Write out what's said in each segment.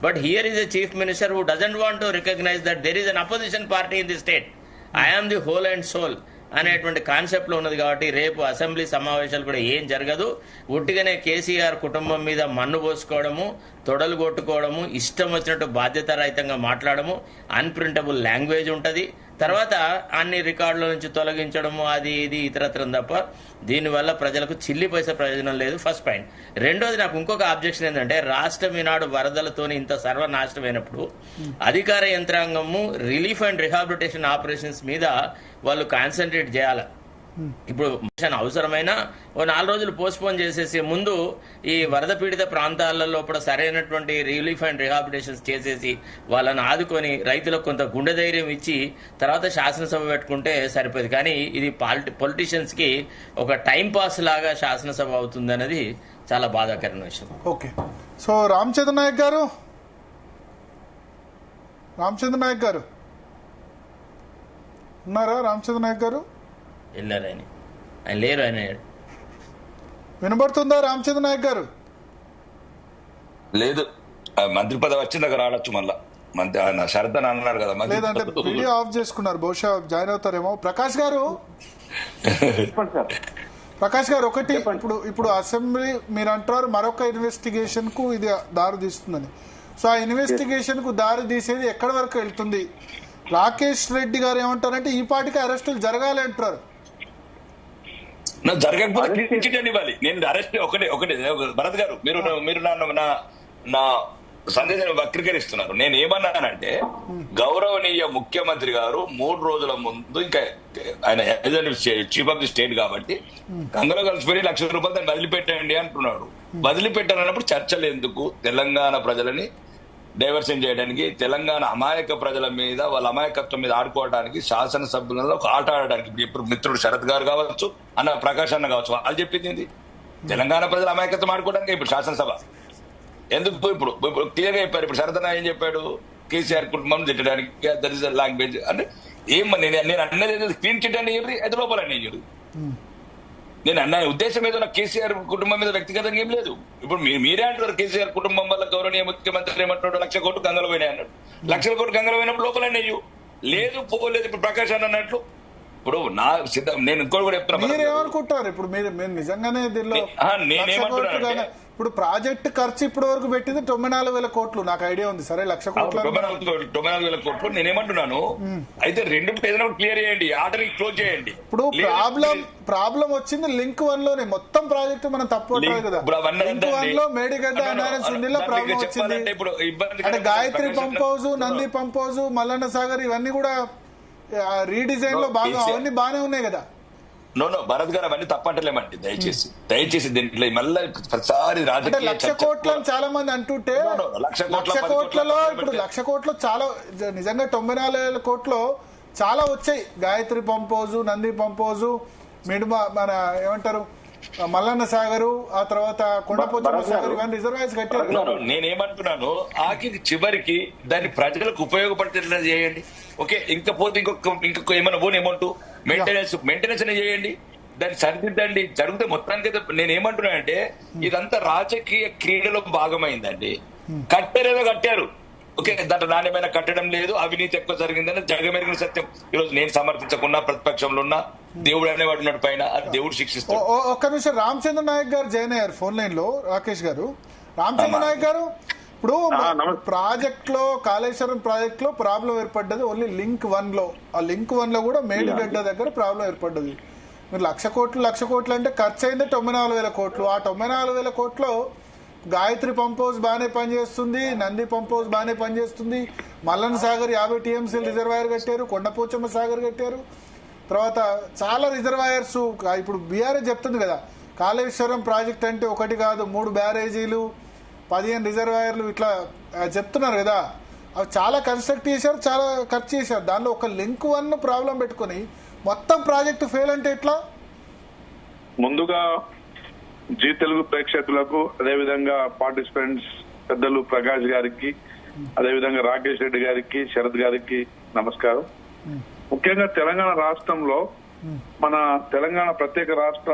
But here is a chief minister who doesn't want to recognize that there is an opposition party in the state. I am the whole and soul అనేటువంటి కాన్సెప్ట్లో ఉన్నది కాబట్టి రేపు assembly సమావేశాలు కూడా ఏం జరగదు. ఉట్టిగానే కేసీఆర్ కుటుంబం మీద మన్ను పోసుకోవడము, తొడలు కొట్టుకోవడము, ఇష్టం వచ్చినట్టు బాధ్యతారహితంగా మాట్లాడము, అన్ప్రింటబుల్ లాంగ్వేజ్ ఉంటుంది. తర్వాత అన్ని రికార్డుల నుంచి తొలగించడము, అది ఇది ఇతరత్రం తప్ప దీనివల్ల ప్రజలకు చిల్లి పైసా ప్రయోజనం లేదు. First point. రెండోది, నాకు ఇంకొక ఆబ్జెక్షన్ ఏంటంటే, రాష్ట్రం ఈనాడు వరదలతో ఇంత సర్వనాశనమైనప్పుడు అధికార యంత్రాంగము రిలీఫ్ అండ్ రిహాబిలిటేషన్ ఆపరేషన్స్ మీద వాళ్ళు కాన్సన్ట్రేట్ చేయాలి. ఇప్పుడు అవసరమైన ఓ 4 రోజులు పోస్ట్పోన్ చేసేసి ముందు ఈ వరద పీడిత ప్రాంతాల లోపల సరైనటువంటి రిలీఫ్ అండ్ రిహాబిలిటేషన్స్ చేసేసి వాళ్ళని ఆదుకొని రైతులకు కొంత గుండె ధైర్యం ఇచ్చి తర్వాత శాసనసభ పెట్టుకుంటే సరిపోదు. కానీ ఇది పొలిటీషియన్స్ కి ఒక టైం పాస్ లాగా శాసనసభ అవుతుంది అనేది చాలా బాధాకరమైన విషయం. ఓకే, సో రామచంద్ర నాయక్ గారు ఉన్నారా? రామచంద్ర నాయక్ గారు వెళ్ళారు, ఆయన లేరు. ఆయన వినబడుతుందా రామచంద్ర నాయక్ గారు? లేదు, మంత్రి పదవి వచ్చిన దగ్గర రాడొచ్చు మళ్ళా. శరత్ అని అన్నారు కదా, లేదంటే వీడియో ఆఫ్ చేసుకున్నారు, బహుశా జాయిన్ అవుతారేమో. ప్రకాష్ గారు ఒకటి, ఇప్పుడు అసెంబ్లీ మీరు అంటారు మరొక ఇన్వెస్టిగేషన్ కు ఇది దారి తీస్తుందని. సో ఆ ఇన్వెస్టిగేషన్ కు దారి తీసేది ఎక్కడి వరకు వెళ్తుంది? రాకేష్ రెడ్డి గారు ఏమంటారంటే ఈ పాటికి అరెస్టులు జరగాలి అంటారు. జరగకపోతే ఇవ్వాలి. నేను అరెస్ట్ ఒకటి భరత్ గారు, మీరు నా సందేశాన్ని వక్రీకరిస్తున్నారు. నేను ఏమన్నానంటే, గౌరవనీయ ముఖ్యమంత్రి గారు 3 రోజుల ముందు, ఇంకా ఆయన చీఫ్ ఆఫ్ ది స్టేట్ కాబట్టి గంగలో కలిసిపోయి ₹1,00,000 దాన్ని వదిలిపెట్టండి అంటున్నాడు. వదిలిపెట్టాలన్నప్పుడు చర్చలు ఎందుకు? తెలంగాణ ప్రజలని డైవర్షన్ చేయడానికి, తెలంగాణ అమాయక ప్రజల మీద, వాళ్ళ అమాయకత్వం మీద ఆడుకోవడానికి, శాసనసభ్యులలో ఒక ఆట ఆడడానికి, ఇప్పుడు మిత్రుడు శరత్ గారు కావచ్చు, అన్న ప్రకాష్ అన్న కావచ్చు, వాళ్ళు చెప్పింది తెలంగాణ ప్రజల అమాయకత్వం ఆడుకోవడానికి ఇప్పుడు శాసనసభ ఎందుకు? ఇప్పుడు క్లియర్ గా చెప్పారు. ఇప్పుడు శరత్ అన్న ఏం చెప్పాడు? కేసీఆర్ కుటుంబం తిట్టడానికి దట్ ఇస్ లాంగ్వేజ్ అంటే నేను అన్నది క్లీన్ చిట్ అని చెప్పి అది లోపల నేను అన్న ఉద్దేశం ఏదో నాకు కేసీఆర్ కుటుంబం మీద వ్యక్తిగతంగా ఏం లేదు. ఇప్పుడు మీరే అంటారు కేసీఆర్ కుటుంబం వల్ల గౌరవనీయ ముఖ్యమంత్రి ఏమంటున్నాడు, ₹1,00,000 గంగలు పోయినాయి అన్నాడు. ₹1,00,000 గంగలు పోయినప్పుడు లోపల లేదు పోలేదు. ఇప్పుడు ప్రకాష్ అన్నట్లు ఇప్పుడు నా సిద్ధం. నేను ఇంకోటి కూడా చెప్తున్నా, ఇప్పుడు మీరు నిజంగానే నేనేమంటున్నా, ఇప్పుడు ప్రాజెక్ట్ ఖర్చు ఇప్పటి వరకు పెట్టింది 94,000 కోట్లు. నాకు ఐడియా ఉంది. సరే, 1,00,000 కోట్లు, 94,000 కోట్లు. నేనేమంటున్నాను, అయితే రెండు ఏదైనా క్లియర్ చేయండి, ఆర్డర్ క్లోజ్ చేయండి. ఇప్పుడు ప్రాబ్లం వచ్చింది లింక్ 1 లోనే. మొత్తం ప్రాజెక్ట్ మనం తప్పట్లేదు కదా. లింక్ 1 లో మేడిగడ్డ అనారస్ సుండిలో ప్రాబ్లం వచ్చింది. అంటే Gayatri pump house, Nandi pump house, Mallanna Sagar ఇవన్నీ కూడా రీడిజైన్ లో బాగా అవన్నీ బాగానే ఉన్నాయి కదా. నో భరత్ గారు అవన్నీ తప్పంటలేమండి. దయచేసి దీంట్లో మళ్ళీ ప్రతిసారి రాజకీయ ₹1,00,000 కోట్లు చాలా మంది అంటుంటే, ₹1,00,000 కోట్లలో ఇప్పుడు ₹1,00,000 కోట్లు చాలా నిజంగా 94,000 కోట్లు చాలా వచ్చాయి. Gayatri pump house, Nandi pump house, మన ఏమంటారు మల్లన్న సాగరు, ఆ తర్వాత కొండపోచమ్మ సాగర్, ఇవన్నీ రిజర్వాయర్స్ కట్టారు. నేనేమంటున్నాను, ఆఖరి చివరికి దాన్ని ప్రజలకు ఉపయోగపడేలా చేయండి. ఓకే, ఇంకొక ఏమైనా పోనీ అమౌంట్ మెయింటెనెన్స్ అనేది చేయండి, దాన్ని సరిదిద్దండి. జరిగితే మొత్తానికి నేనేమంటున్నానంటే, ఇదంతా రాజకీయ క్రీడలో భాగమైందండి. కట్టారేదో కట్టారు, ఓకే, దాంట్లో నాణ్యమైన కట్టడం లేదు, అవినీతి ఎక్కువ జరిగిందని జగమెరిగిన సత్యం. ఈరోజు నేను సమర్థించకుండా ప్రతిపక్షంలో ఉన్న దేవుడు అనేవాడు ఉన్నాడు పైన, అది దేవుడు శిక్షిస్తాడు. ఒక్క నిమిషం, రామచంద్ర నాయక్ గారు జాయిన్ అయ్యారు ఫోన్ లైన్ లో. రాకేష్ గారు, రామచంద్ర నాయక్ గారు, ఇప్పుడు ప్రాజెక్ట్ లో కాళేశ్వరం ప్రాజెక్ట్ లో ప్రాబ్లం ఏర్పడ్డది ఓన్లీ లింక్ 1 లో. ఆ లింక్ 1 లో కూడా మేడిగడ్డ దగ్గర ప్రాబ్లం ఏర్పడ్డది. మీరు ₹1,00,000 కోట్లు అంటే ఖర్చు అయింది 94,000 కోట్లు. ఆ 94,000 కోట్లు గాయత్రి పంప్ హౌస్ బాగానే పనిచేస్తుంది, నంది పంప్ హౌస్ బాగానే పనిచేస్తుంది, మల్లన్ సాగర్ 50 TMC రిజర్వాయర్ కట్టారు, కొండపోచమ్మ సాగర్ కట్టారు, తర్వాత చాలా రిజర్వాయర్స్. ఇప్పుడు బీఆర్ఎస్ చెప్తుంది కదా, కాళేశ్వరం ప్రాజెక్ట్ అంటే ఒకటి కాదు 3 బ్యారేజీలు, 15 రిజర్వాయర్లు ఇట్లా చెప్తున్నారు కదా. అవి చాలా కన్స్ట్రక్ట్ చేశారు, చాలా ఖర్చు చేశారు. దానిలో ఒక లింక్ 1 ప్రాబ్లం పెట్టుకుని మొత్తం ప్రాజెక్టు ఫెయిల్ అంటే ఎట్లా? ముందుగా జీ తెలుగు ప్రేక్షకులకు, అదేవిధంగా పార్టిసిపెంట్స్ పెద్దలు ప్రకాష్ గారికి, అదేవిధంగా రాకేష్ రెడ్డి గారికి, శరత్ గారికి నమస్కారం. ముఖ్యంగా తెలంగాణ రాష్ట్రంలో మన తెలంగాణ ప్రత్యేక రాష్ట్ర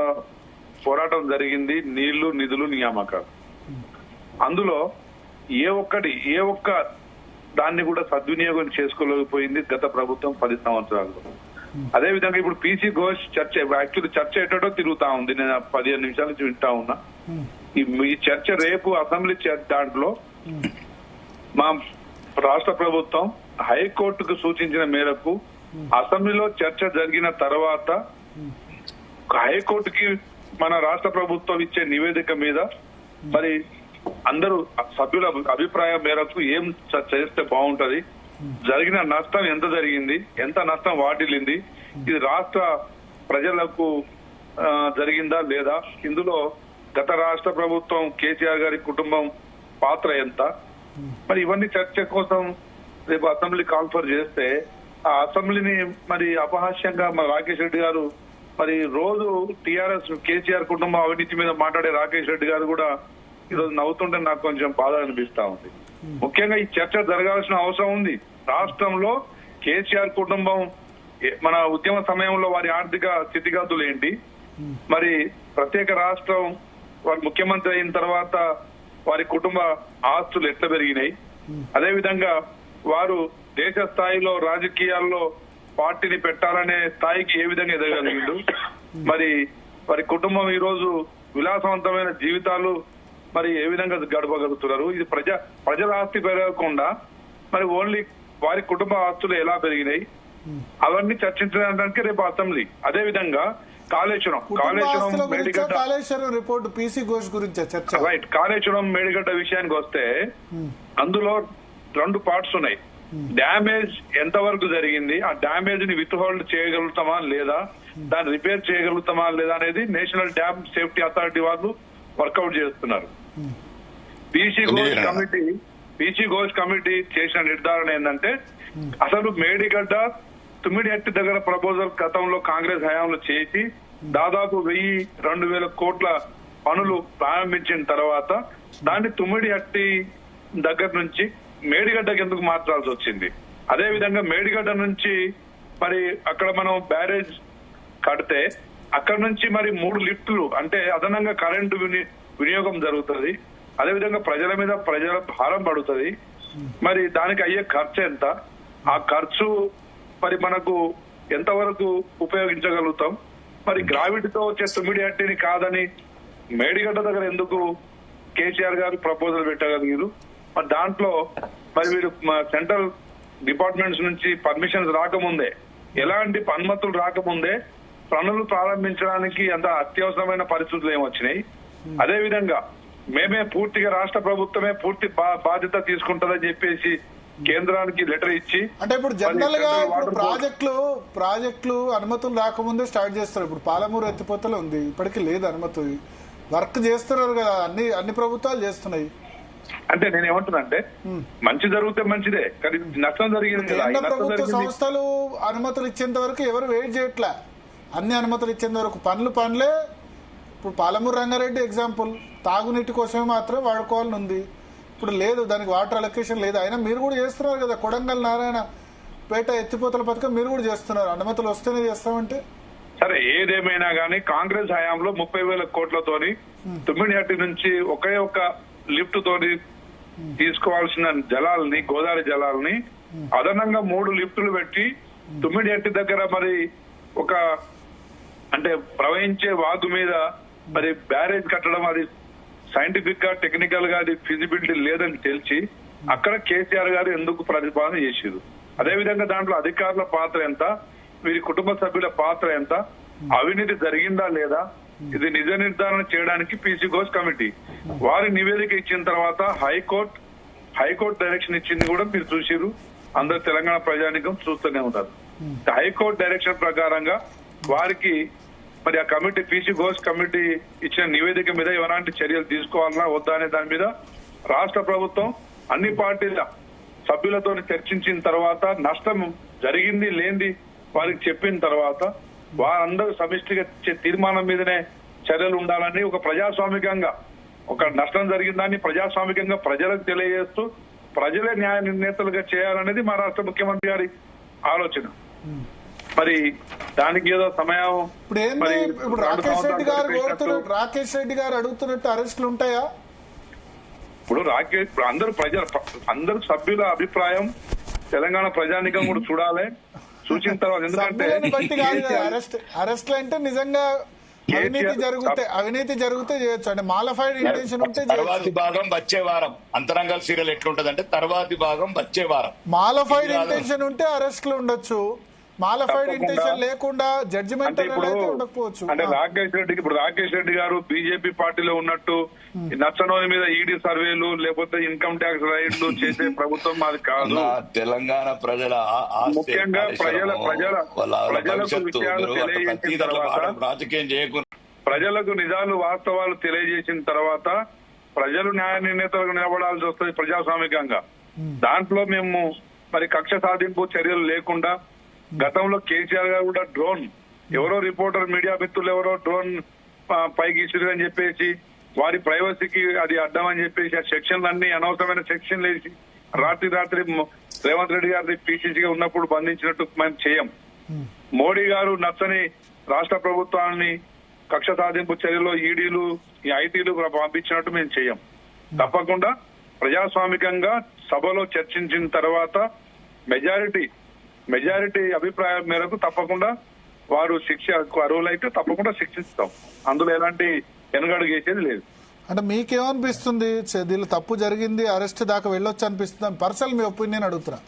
పోరాటం జరిగింది, నీళ్లు నిధులు నియామకాలు. అందులో ఏ ఒక్క దాన్ని కూడా సద్వినియోగం చేసుకోలేకపోయింది గత ప్రభుత్వం 10 సంవత్సరాల్లో. అదే విధంగా ఇప్పుడు పీసీ ఘోష్ చర్చ యాక్చువల్లీ చర్చ ఎటో తిరుగుతా ఉంది. నేను 15 నిమిషాల నుంచి వింటా ఉన్నా. ఈ చర్చ రేపు అసెంబ్లీ దాంట్లో మా రాష్ట్ర ప్రభుత్వం హైకోర్టుకు సూచించిన మేరకు అసెంబ్లీలో చర్చ జరిగిన తర్వాత హైకోర్టుకి మన రాష్ట్ర ప్రభుత్వం ఇచ్చే నివేదిక మీద మరి అందరూ సభ్యుల అభిప్రాయం మేరకు ఏం చేస్తే బాగుంటది, జరిగిన నష్టం ఎంత జరిగింది, ఎంత నష్టం వాటిల్లింది, ఇది రాష్ట్ర ప్రజలకు జరిగిందా లేదా, ఇందులో గత రాష్ట్ర ప్రభుత్వం కేసీఆర్ గారి కుటుంబం పాత్ర ఎంత, మరి ఇవన్నీ చర్చ కోసం రేపు అసెంబ్లీ కాల్ఫర్ చేస్తే ఆ అసెంబ్లీని మరి అపహాస్యంగా మన రాకేష్ రెడ్డి గారు మరి రోజు టీఆర్ఎస్ కేసీఆర్ కుటుంబం అవినీతి మీద మాట్లాడే రాకేష్ రెడ్డి గారు కూడా ఈరోజు నవ్వుతుంటే నాకు కొంచెం బాధ అనిపిస్తా ఉంది. ముఖ్యంగా ఈ చర్చ జరగాల్సిన అవసరం ఉంది. రాష్ట్రంలో కేసీఆర్ కుటుంబం మన ఉద్యమ సమయంలో వారి ఆర్థిక స్థితిగతులు ఏంటి, మరి ప్రత్యేక రాష్ట్రం వారు ముఖ్యమంత్రి అయిన తర్వాత వారి కుటుంబ ఆస్తులు ఎట్లా పెరిగినాయి, అదేవిధంగా వారు దేశ స్థాయిలో రాజకీయాల్లో పార్టీని పెట్టాలనే స్థాయికి ఏ విధంగా ఎదగలిగిండు, మరి వారి కుటుంబం ఈ రోజు విలాసవంతమైన జీవితాలు మరి ఏ విధంగా గడపగలుగుతున్నారు, ఇది ప్రజల ఆస్తి పెరగకుండా మరి ఓన్లీ వారి కుటుంబ ఆస్తులు ఎలా పెరిగినాయి, అవన్నీ చర్చించడానికి రేపు అసెంబ్లీ. అదే విధంగా కాళేశ్వరం రిపోర్ట్ పీసీ ఘోష్ గురించి చర్చ. రైట్, కాళేశ్వరం మేడిగడ్డ విషయానికి వస్తే అందులో 2 పార్ట్స్ ఉన్నాయి. డ్యామేజ్ ఎంత వరకు జరిగింది, ఆ డ్యామేజ్ ని విత్ హోల్డ్ చేయగలుగుతామా లేదా, దాన్ని రిపేర్ చేయగలుగుతామా లేదా అనేది నేషనల్ డ్యామ్ సేఫ్టీ అథారిటీ వాళ్ళు వర్కౌట్ చేస్తున్నారు. పీసీ ఘోష్ కమిటీ చేసిన నిర్ధారణ ఏంటంటే అసలు మేడిగడ్డ తుమ్మిడిహట్టి దగ్గర ప్రపోజల్ గతంలో కాంగ్రెస్ హయాంలో చేసి దాదాపు 1000-2000 కోట్ల పనులు ప్రారంభించిన తర్వాత దాన్ని తుమ్మిడిహట్టి దగ్గర నుంచి మేడిగడ్డకి ఎందుకు మార్చాల్సి వచ్చింది. అదే విధంగా మేడిగడ్డ నుంచి మరి అక్కడ మనం బ్యారేజ్ కడితే అక్కడ నుంచి మరి 3 లిఫ్టులు అంటే అదనంగా కరెంటు వినియోగం జరుగుతుంది. అదేవిధంగా ప్రజల భారం పడుతుంది. మరి దానికి అయ్యే ఖర్చు ఎంత, ఆ ఖర్చు మరి మనకు ఎంతవరకు ఉపయోగించగలుగుతాం, మరి గ్రావిటీతో వచ్చే తుమ్మిడిహట్టిని కాదని మేడిగడ్డ దగ్గర ఎందుకు కేసీఆర్ గారు ప్రపోజల్ పెట్టగలిగారు. మరి దాంట్లో మరి వీరు సెంట్రల్ డిపార్ట్మెంట్స్ నుంచి పర్మిషన్స్ రాకముందే, ఎలాంటి అనుమతులు రాకముందే పనులు ప్రారంభించడానికి అంత అత్యవసరమైన పరిస్థితులు ఏమొచ్చినాయి. అదే విధంగా మేమే పూర్తిగా రాష్ట్ర ప్రభుత్వమే పూర్తి బాధ్యత తీసుకుంటుందని చెప్పేసి కేంద్రానికి లెటర్ ఇచ్చి, అంటే ఇప్పుడు జనరల్ గా ఇప్పుడు ప్రాజెక్టులు అనుమతులు రాకముందే స్టార్ట్ చేస్తారు. ఇప్పుడు పాలమూరు ఎత్తిపోతలు ఉంది, ఇప్పటికీ లేదు అనుమతి, వర్క్ చేస్తున్నారు కదా, అన్ని ప్రభుత్వాలు చేస్తున్నాయి. అంటే నేను ఏమంటున్నానంటే మంచి జరిగితే మంచిదే, కానీ నష్టం జరిగింది. కేంద్ర ప్రభుత్వ సంస్థలు అనుమతులు ఇచ్చేంత వరకు ఎవరు వెయిట్ చేయట్లే. అన్ని అనుమతులు ఇచ్చేంత వరకు పనులే. ఇప్పుడు పాలమూరు రంగారెడ్డి ఎగ్జాంపుల్, తాగునీటి కోసమే మాత్రం వాడుకోవాలని ఉంది. ఇప్పుడు లేదు, దానికి వాటర్ అలొకేషన్ లేదు. అయినా మీరు కూడా చేస్తున్నారు కదా, కొడంగల్ నారాయణ పేట ఎత్తిపోతల పథకం మీరు కూడా చేస్తున్నారు. అనుమతులు వస్తేనే చేస్తామంటే సరే. ఏదేమైనా గానీ కాంగ్రెస్ హయాంలో 30,000 కోట్లతోని తుమ్మిడిహట్టి నుంచి ఒకే ఒక లిఫ్ట్ తోని తీసుకోవాల్సిన జలాలని, గోదావరి జలాలని అదనంగా 3 లిఫ్టులు పెట్టి తుమ్మిడిహట్టి దగ్గర మరి ఒక అంటే ప్రవహించే వాగు మీద మరి బ్యారేజ్ కట్టడం అది సైంటిఫిక్ గా టెక్నికల్ గా అది ఫిజిబిలిటీ లేదని తెలిసి అక్కడ కేసీఆర్ గారు ఎందుకు ప్రతిపాదన చేశారు. అదేవిధంగా దాంట్లో అధికారుల పాత్ర ఎంత, వీరి కుటుంబ సభ్యుల పాత్ర ఎంత, అవినీతి జరిగిందా లేదా, ఇది నిజ నిర్ధారణ చేయడానికి పీసీ ఘోష్ కమిటీ వారి నివేదిక ఇచ్చిన తర్వాత హైకోర్టు డైరెక్షన్ ఇచ్చింది కూడా మీరు చూసిరు. అందరు తెలంగాణ ప్రజానికం చూస్తూనే ఉంటారు. హైకోర్టు డైరెక్షన్ ప్రకారంగా వారికి మరి ఆ కమిటీ పీసీ ఘోష్ కమిటీ ఇచ్చిన నివేదిక మీద ఎలాంటి చర్యలు తీసుకోవాలన్నా వద్దా అనే దాని మీద రాష్ట్ర ప్రభుత్వం అన్ని పార్టీల సభ్యులతో చర్చించిన తర్వాత నష్టం జరిగింది లేనిది వారికి చెప్పిన తర్వాత వారందరూ సమిష్టిగా తీర్మానం మీదనే చర్యలు ఉండాలని ఒక ప్రజాస్వామికంగా ఒక నష్టం జరిగిందని ప్రజాస్వామికంగా ప్రజలకు తెలియజేస్తూ ప్రజలే న్యాయ నిర్ణేతలుగా చేయాలనేది మా రాష్ట్ర ముఖ్యమంత్రి గారి ఆలోచన. మరి దానికి ఏదో సమయం ఇప్పుడు రాకేష్ రెడ్డి గారు అడుగుతున్నట్టు అరెస్టులు ఉంటాయా? ఇప్పుడు రాకేష్ ఇప్పుడు అందరు సభ్యుల అభిప్రాయం తెలంగాణ ప్రజానికం కూడా చూడాలి. చూసిన తర్వాత ఎందుకంటే అరెస్ట్ అంటే నిజంగా అవినీతి జరిగితే చేయొచ్చు అంటే మాలఫైడ్ ఇంటెన్షన్ ఉంటే తర్వాతి భాగం వచ్చే వారం అంతరంగాల సీరియల్ ఎట్లుంటది అంటే తర్వాతి భాగం వచ్చే వారం మాలఫైడ్ ఇంటెన్షన్ ఉంటే అరెస్ట్లు ఉండొచ్చు. మాలఫైడ్ ఇంటెన్షన్ లేకుండా జడ్జిమెంట్ ఉండకపోవచ్చు. అంటే రాకేష్ రెడ్డి గారు బీజేపీ పార్టీలో ఉన్నట్టు నచ్చనోని మీద ఈడీ సర్వేలు లేకపోతే ఇన్కమ్ ట్యాక్స్ రైడ్లు చేసే ప్రభుత్వం మాది కాదు. తెలంగాణ ప్రజల ముఖ్యంగా ప్రజలకు విషయాలు తెలియజేసిన తర్వాత రాజకీయం చేయకుండా ప్రజలకు నిజాలు వాస్తవాలు తెలియజేసిన తర్వాత ప్రజలు న్యాయ నిర్ణేతలకు నిలబడాల్సి వస్తుంది ప్రజాస్వామికంగా. దాంట్లో మేము మరి కక్ష సాధింపు చర్యలు లేకుండా గతంలో కేసీఆర్ గారు కూడా డ్రోన్ ఎవరో రిపోర్టర్ మీడియా మిత్రులు ఎవరో డ్రోన్ పైకి ఇసురు అని చెప్పేసి వారి ప్రైవసీకి అది అడ్డం అని చెప్పేసి ఆ సెక్షన్లు అన్ని అనవసరమైన సెక్షన్లు వేసి రాత్రి రేవంత్ రెడ్డి గారిని పీసీసీగా ఉన్నప్పుడు బంధించినట్టు మేము చేయం. మోడీ గారు నచ్చని రాష్ట్ర ప్రభుత్వాన్ని కక్ష సాధింపు చర్యలో ఈడీలు ఈ ఐటీలు పంపించినట్టు మేము చేయం. తప్పకుండా ప్రజాస్వామికంగా సభలో చర్చించిన తర్వాత మెజారిటీ అభిప్రాయం మేరకు తప్పకుండా వారు శిక్ష అర్హులైతే తప్పకుండా శిక్షిస్తాం. అందులో ఎలాంటి వెనుగడుగు చేసేది లేదు. అంటే మీకేమనిపిస్తుంది? దీనిలో తప్పు జరిగింది, అరెస్ట్ దాకా వెళ్ళొచ్చు అనిపిస్తుంది? పర్సనల్ మీ ఒపీనియన్ అడుగుతున్నా.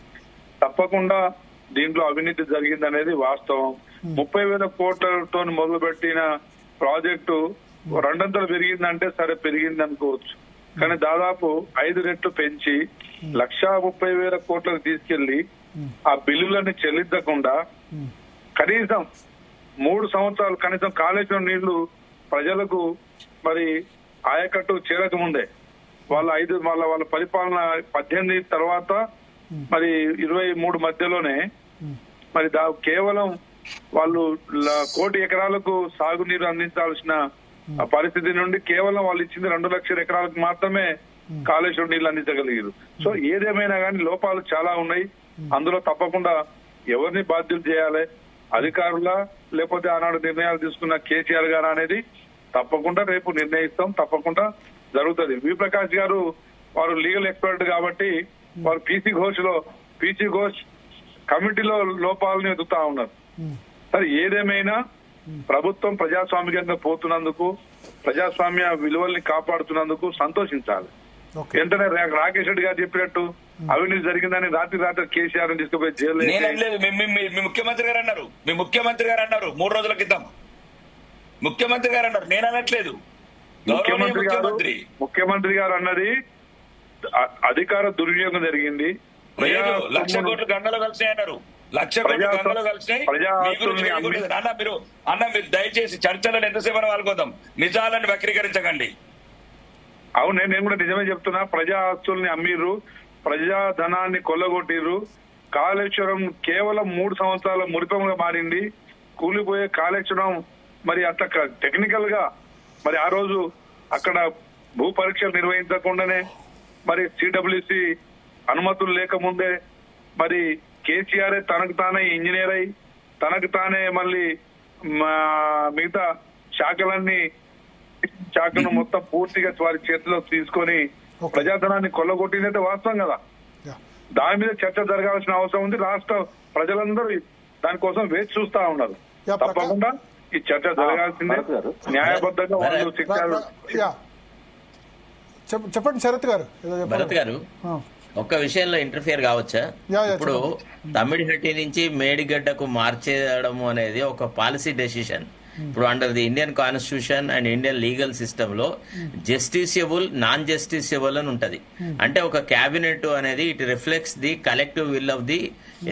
తప్పకుండా దీంట్లో అవినీతి జరిగింది అనేది వాస్తవం. 30,000 కోట్లతో మొదలుపెట్టిన ప్రాజెక్టు 2 పెరిగిందంటే సరే పెరిగింది అనుకోవచ్చు. కానీ దాదాపు 5 రెట్లు పెంచి 1,30,000 కోట్లకు తీసుకెళ్లి ఆ బిల్లులన్నీ చెల్లించకుండా కనీసం 3 సంవత్సరాలు కనీసం కాళేశ్వరం నీళ్లు ప్రజలకు మరి ఆయకట్టు చేరక ముందే వాళ్ళ పరిపాలన 18 తర్వాత మరి 23 మధ్యలోనే మరి కేవలం వాళ్ళు 1 కోటి ఎకరాలకు సాగునీరు అందించాల్సిన పరిస్థితి నుండి కేవలం వాళ్ళు ఇచ్చింది 2 లక్షల ఎకరాలకు మాత్రమే కాళేశ్వరం నీళ్లు అందించగలిగారు. సో ఏదేమైనా కానీ లోపాలు చాలా ఉన్నాయి. అందులో తప్పకుండా ఎవరిని బాధ్యులు చేయాలి, అధికారుల లేకపోతే ఆనాడు నిర్ణయాలు తీసుకున్న కేసీఆర్ గారు అనేది తప్పకుండా రేపు నిర్ణయిస్తాం. తప్పకుండా జరుగుతుంది. వి ప్రకాష్ గారు వారు లీగల్ ఎక్స్పర్ట్ కాబట్టి వారు పీసీ ఘోష్ కమిటీలో లోపాలను ఎదుగుతా ఉన్నారు. సరే ఏదేమైనా ప్రభుత్వం ప్రజాస్వామికంగా పోతున్నందుకు ప్రజాస్వామ్య విలువల్ని కాపాడుతున్నందుకు సంతోషించాలి. వెంటనే రాకేష్ రెడ్డి గారు చెప్పినట్టు అవినీతి జరిగిందని రాత్రి కేసీఆర్ తీసుకుపోయి జైలు. మీ ముఖ్యమంత్రి గారు అన్నారు 3 రోజుల క్రితం ముఖ్యమంత్రి గారు అన్నారు, నేను అనట్లేదు. ముఖ్యమంత్రి గారు అన్నది అధికార దుర్వినియోగం జరిగింది. 1,00,000 కోట్లు గంగలో కలిసినాయి అన్నారు. 1,00,000 కోట్లు గంగలో కలిసినాయి. మీరు దయచేసి చర్చలను ఎంతసేపు పాల్గొందాం, నిజాలను వక్రీకరించకండి. అవునే, నేను కూడా నిజమే చెప్తున్నా. ప్రజా ఆస్తుల్ని అమ్మిర్రు, ప్రజా ధనాన్ని కొల్లగొట్టిర్రు. కాళేశ్వరం కేవలం 3 సంవత్సరాల మురిపంగా మారింది. కూలిపోయే కాళేశ్వరం మరి అట్లా టెక్నికల్ గా మరి ఆ రోజు అక్కడ భూ పరీక్షలు నిర్వహించకుండానే మరి సిడబ్ల్యూసి అనుమతులు లేకముందే మరి కేసీఆర్ తనకు తానే ఇంజనీర్ అయి తనకు తానే మళ్ళీ మిగతా శాఖను మొత్తం పూర్తిగా వారి చేతిలో తీసుకొని ప్రజాధనాన్ని కొల్లగొట్టిందంటే వాస్తవం కదా. దాని మీద చర్చ జరగాల్సిన అవసరం ఉంది. రాష్ట్ర ప్రజలందరూ దానికోసం వేచి చూస్తా ఉన్నారు. తప్పకుండా ఈ చర్చ జరగాల్సిందే. న్యాయబద్ధంగా వాళ్ళు చెప్పండి శరత్ గారు. భరత్ గారు ఒక్క విషయంలో ఇంటర్ఫియర్ కావచ్చా? ఇప్పుడు తమిళహట్టి నుంచి మేడిగడ్డకు మార్చేయడం అనేది ఒక పాలసీ డెసిషన్. ఇప్పుడు under the Indian constitution and Indian legal system లో జస్టిసియబుల్, నాన్ జస్టిసియబుల్ అని ఉంటది. అంటే ఒక క్యాబినెట్ అనేది it reflects the collective will of the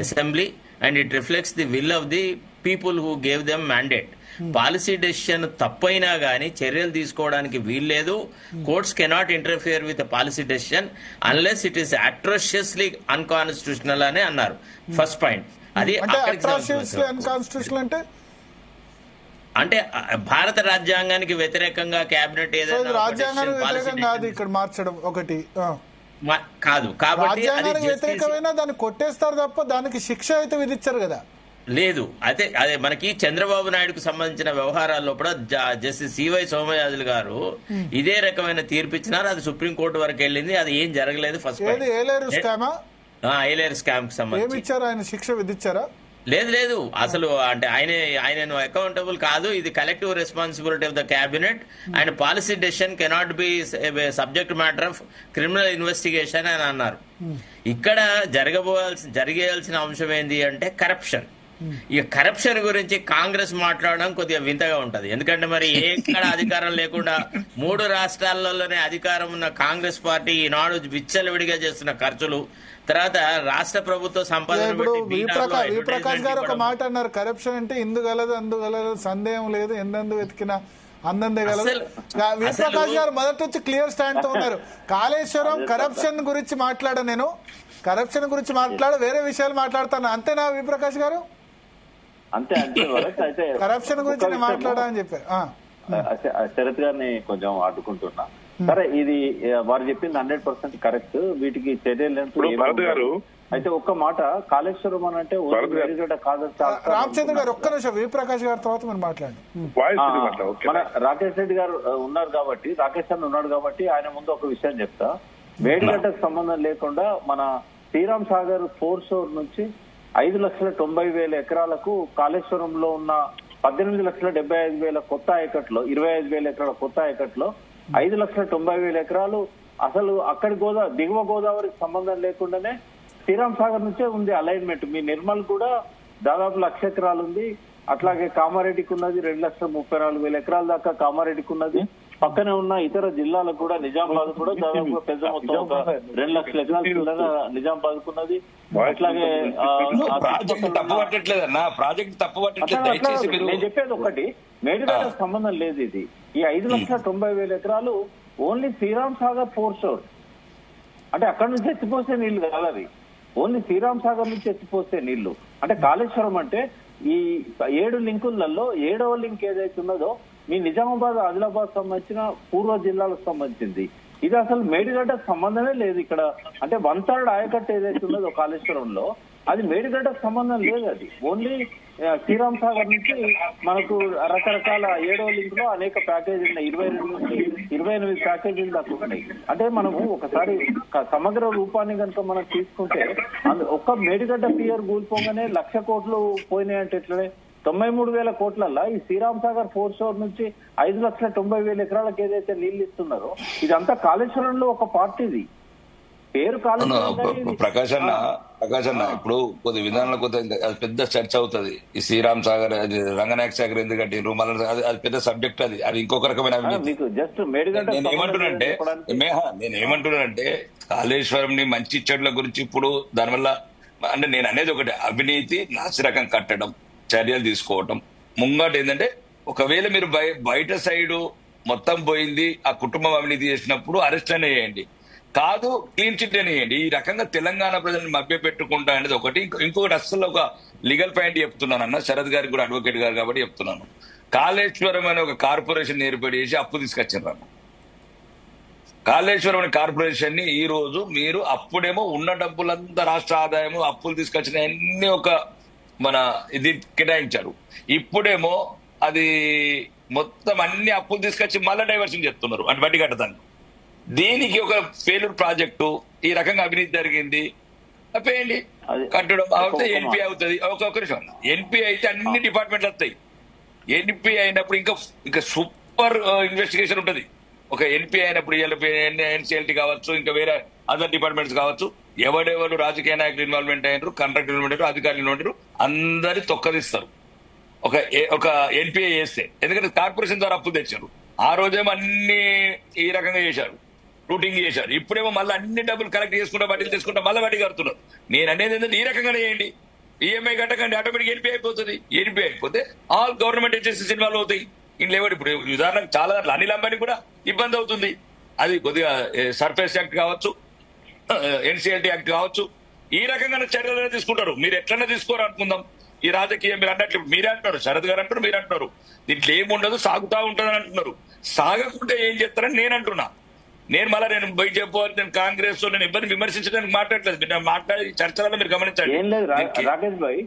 assembly and it reflects the will of the people who gave them mandate. Policy decision తప్పైనా గానీ చర్యలు తీసుకోవడానికి వీల్లేదు. Courts cannot interfere with policy decision unless it is atrociously unconstitutional అని అన్నారు. First point అది. అంటే భారత రాజ్యాంగానికి వ్యతిరేకంగా కేబినెట్ ఏదైనా ఇక్కడ మార్చడం ఒకటి కాదు. కాబట్టి వ్యతిరేకమైన దాన్ని కొట్టేస్తారు తప్ప దానికి శిక్ష అయితే విధించారు కదా. లేదు. అదే మనకి చంద్రబాబు నాయుడుకు సంబంధించిన వ్యవహారాల్లో కూడా జస్టిస్ సివై సోమయాజులు గారు ఇదే రకమైన తీర్పు ఇచ్చినారు. అది సుప్రీంకోర్టు వరకు వెళ్ళింది. అది ఏం జరగలేదు. ఫస్ట్ ఏలేరు స్కామ్ కి సంబంధించి ఆయన శిక్ష విధించారా? లేదు అసలు అంటే ఆయన అకౌంటబుల్ కాదు. ఇది collective responsibility of the cabinet and policy decision cannot be subject matter of criminal investigation అని అన్నారు. ఇక్కడ జరిగేయాల్సిన అంశం ఏంటి అంటే కరప్షన్. ఈ కరప్షన్ గురించి కాంగ్రెస్ మాట్లాడడం కొద్దిగా వింతగా ఉంటది. ఎందుకంటే మరి ఎక్కడ అధికారం లేకుండా 3 రాష్ట్రాలలోనే అధికారం ఉన్న కాంగ్రెస్ పార్టీ ఈనాడు విచ్చలవిడిగా చేస్తున్న ఖర్చులు, తర్వాత రాష్ట్ర ప్రభుత్వ సంపదను ప్రకాష్ గారు ఒక మాట అన్నారు, కరప్షన్ అంటే ఇందుగలదు అందుగలదు సందేహం లేదు, ఎందెందు వెతికినా అందందే గలదు. ప్రకాష్ గారు మొదటి నుంచి క్లియర్ స్టాండ్ తో ఉన్నారు. కాళేశ్వరం కరప్షన్ గురించి నేను కరప్షన్ గురించి వేరే విషయాలు మాట్లాడతాను, అంతేనా ప్రకాష్ గారు? అంతే వరకు అయితే కరప్షన్ గురించి మాట్లాడాలని చెప్పారు. శరత్ గారిని కొంచెం అడ్డుకుంటున్నా. సరే, ఇది వారు చెప్పింది 100% కరెక్ట్. వీటికి చర్యలు అయితే ఒక్క మాట, కాళేశ్వరం అని అంటే రామచంద్ర గారు ఒక్క నిమిషం, ప్రకాష్ గారి తర్వాత మీరు మాట్లాడండి. మన రాకేష్ రెడ్డి గారు ఉన్నారు కాబట్టి, రాకేష్ గారు ఉన్నాడు కాబట్టి ఆయన ముందు ఒక విషయం చెప్తా. మేడిగడ్డకు సంబంధం లేకుండా మన శ్రీరామ్ సాగర్ 4 షోర్ నుంచి 5,90,000 ఎకరాలకు కాళేశ్వరంలో ఉన్న 18,75,000 కొత్త ఆయకట్లో 25,000 ఎకరాల కొత్త ఆయకట్లో 5,90,000 ఎకరాలు అసలు అక్కడి దిగువ గోదావరికి సంబంధం లేకుండానే శ్రీరామ్ సాగర్ నుంచే ఉంది అలైన్మెంట్. మీ నిర్మల్ కూడా దాదాపు 1,00,000 ఎకరాలు ఉంది. అట్లాగే కామారెడ్డికి ఉన్నది 2,34,000 ఎకరాల దాకా కామారెడ్డికి ఉన్నది. పక్కనే ఉన్న ఇతర జిల్లాలకు కూడా నిజామాబాద్ కూడా దాదాపు పెద్ద మొత్తం 2,00,000 ఎకరాలు నిజామాబాద్ ఉన్నది. అట్లాగే నేను చెప్పేది ఒకటి, మేడిగడ్డకు సంబంధం లేదు. ఇది ఈ 5,90,000 ఎకరాలు ఓన్లీ శ్రీరామ్ సాగర్ 4 షోర్ అంటే అక్కడి నుంచి ఎత్తిపోసే నీళ్లు కాదు అవి. ఓన్లీ శ్రీరామ్ సాగర్ నుంచి ఎత్తిపోసే నీళ్లు. అంటే కాళేశ్వరం అంటే ఈ 7 లింకులలో 7వ లింక్ ఏదైతే ఉన్నదో మీ నిజామాబాద్ ఆదిలాబాద్ సంబంధించిన పూర్వ జిల్లాలకు సంబంధించింది. ఇది అసలు మేడిగడ్డకు సంబంధమే లేదు ఇక్కడ. అంటే 1/3 ఆయకట్టు ఏదైతే ఉన్నదో కాళేశ్వరంలో అది మేడిగడ్డకు సంబంధం లేదు. అది ఓన్లీ శ్రీరామ్ సాగర్ నుంచి మనకు రకరకాల 7వ లింక్ లో అనేక ప్యాకేజీలు ఉన్నాయి. 22 నుంచి 28 ప్యాకేజీలు దాకా ఉన్నాయి. అంటే మనము ఒకసారి సమగ్ర రూపాన్ని కనుక మనం తీసుకుంటే ఒక్క మేడిగడ్డ పియర్ కూలిపోగానే 1,00,000 కోట్లు పోయినాయి అంటే ఎట్లనే 93,000 కోట్లల్లో ఈ శ్రీరామ్ సాగర్ 4 షోర్ నుంచి 5,90,000 ఎకరాలకు ఏదైతే నీళ్లు ఇస్తున్నారో ఇదంతా కాళేశ్వరంలో ఒక పార్టీది పేరు కాళేశ్వరం. ప్రకాష్ అన్న ఇప్పుడు కొద్ది విధానంలో పెద్ద చర్చ అవుతుంది. ఈ శ్రీరామ్ సాగర్ రంగనాయక సాగర్ ఎందుకు కట్టిండ్రు మళ్ళీ అది పెద్ద సబ్జెక్ట్. అది ఇంకొక రకమైన నేనేమంటున్నానంటే కాళేశ్వరం ని మంచి చెడుల గురించి ఇప్పుడు దానివల్ల అంటే నేను అనేది ఒకటి, అవినీతి నాసిరకం కట్టడం చర్యలు తీసుకోవటం ముంగట ఏంటంటే ఒకవేళ మీరు బయట సైడు మొత్తం పోయింది ఆ కుటుంబం అవినీతి చేసినప్పుడు అరెస్ట్ అనేయండి, కాదు క్లీన్ చిట్ అనేయండి. ఈ రకంగా తెలంగాణ ప్రజలను మభ్య పెట్టుకుంటా అనేది ఒకటి. ఇంకొకటి అస్సలు ఒక లీగల్ పాయింట్ చెప్తున్నాను అన్న, శరత్ గారికి కూడా అడ్వకేట్ గారు కాబట్టి చెప్తున్నాను. కాళేశ్వరం అనే ఒక కార్పొరేషన్ ఏర్పాటు చేసి అప్పు తీసుకొచ్చారు. కాళేశ్వరం అనే కార్పొరేషన్ ని ఈ రోజు మీరు అప్పుడేమో ఉన్న డబ్బులంతా రాష్ట్ర ఆదాయము అప్పులు తీసుకొచ్చిన అన్ని ఒక మన ఇది కేటాయించారు. ఇప్పుడేమో అది మొత్తం అన్ని అప్పులు తీసుకొచ్చి మళ్ళీ డైవర్షన్ చేస్తున్నారు అంటే వడ్డీ కట్టదాన్ని. దీనికి ఒక ఫెయిల్యూర్ ప్రాజెక్టు ఈ రకంగా అవినీతి జరిగింది తప్పేయండి, కట్టడం అవుతే ఎన్పీ అవుతుంది. ఒక్కొక్క నిమిషం, ఎన్పీ అయితే అన్ని డిపార్ట్మెంట్లు వస్తాయి. ఎన్పీ అయినప్పుడు ఇంకా సూపర్ ఇన్వెస్టిగేషన్ ఉంటుంది. ఒక ఎన్పీ అయినప్పుడు ఎన్సీఎల్టీ కావచ్చు, ఇంకా వేరే అదర్ డిపార్ట్మెంట్స్ కావచ్చు, ఎవడెవరు రాజకీయ నాయకులు ఇన్వాల్వ్మెంట్ అయినారు, కాంట్రాక్టర్ ఇన్వాల్వ్ అయ్యారు, అధికారులు ఇన్వాల్వ్ అయ్యారు, అందరి తొక్కదిస్తారు ఒక ఎన్పిఐ చేస్తే. ఎందుకంటే కార్పొరేషన్ ద్వారా అప్పులు తెచ్చారు. ఆ రోజేమో అన్ని ఈ రకంగా చేశారు, రూటింగ్ చేశారు. ఇప్పుడేమో మళ్ళీ అన్ని డబ్బులు కలెక్ట్ చేసుకుంటా వడ్డీలు తీసుకుంటా మళ్ళీ వడ్డీ కడుతున్నారు. నేను అనేది ఏంటంటే ఈ రకంగానే చేయండి, ఈఎంఐ కట్టకండి, ఆటోమేటిక్ ఎన్పీ అయిపోతుంది. ఎన్పీ అయిపోతే ఆల్ గవర్నమెంట్ ఏజెన్సీస్ ఇన్వాల్వ్ అవుతాయి. ఇంట్లో ఎవరు ఇప్పుడు ఉదాహరణకు చాలా దాంట్లో అనిల్ అంబానీ కూడా ఇబ్బంది అవుతుంది. అది కొద్దిగా సర్ఫేస్ యాక్ట్ కావచ్చు, ఎన్సీఎల్టీ యాక్ట్ కావచ్చు, ఈ రకంగా చర్యలు తీసుకుంటారు. మీరు ఎట్లన్నా తీసుకోరు అనుకుందాం. ఈ రాజకీయం మీరు అన్నట్లు మీరే అంటున్నారు, శరత్ గారు అంటారు, మీరు అంటున్నారు దీంట్లో ఏముండదు సాగుతా ఉంటుందని అంటున్నారు. సాగకుంటే ఏం చేస్తారని నేను అంటున్నా. నేను మళ్ళీ నేను బయట చెప్పాలి, నేను కాంగ్రెస్ నేను ఇబ్బంది విమర్శించడానికి మాట్లాడలేదు. మీరు మాట్లాడే చర్చలలో మీరు గమనించండి. ఏం లేదు రాకేష్ భాయ్,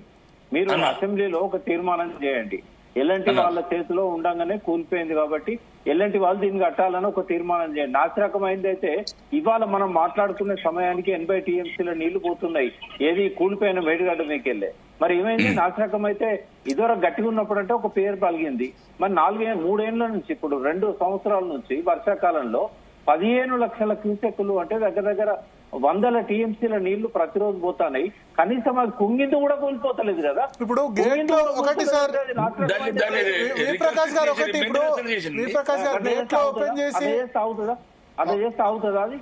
మీరు అన్నా. అసెంబ్లీలో ఒక తీర్మానం చేయండి. ఎల్ఎన్టీ వాళ్ళ చేతిలో ఉండగానే కూలిపోయింది కాబట్టి ఎల్ఎన్టీ వాళ్ళు దీన్ని కట్టాలని ఒక తీర్మానం చేయండి. నాశరకమైంది అయితే ఇవాళ మనం మాట్లాడుకునే సమయానికి 80 టీఎంసీల నీళ్లు పోతున్నాయి. ఏది కూలిపోయిన మేడిగడ్డ మీకెళ్ళే. మరి ఏమైంది? నాశరకం అయితే ఇదివరకు గట్టిగా ఉన్నప్పుడు అంటే ఒక పేరు పలిగింది. మరి 3 ఏళ్ల నుంచి ఇప్పుడు 2 సంవత్సరాల నుంచి వర్షాకాలంలో 15 లక్షల క్యూసెక్కులు అంటే దగ్గర దగ్గర 100 టీఎంసీల నీళ్లు ప్రతిరోజు పోతాయి. కనీసం అది కుంగింది కూడా కోల్పోతలేదు కదా. ఇప్పుడు గేట్ లో ఒకటి సార్ ప్రకాష్ గారు ఒకటి ఇప్పుడు అదే చేస్తే అవుతుందా అది?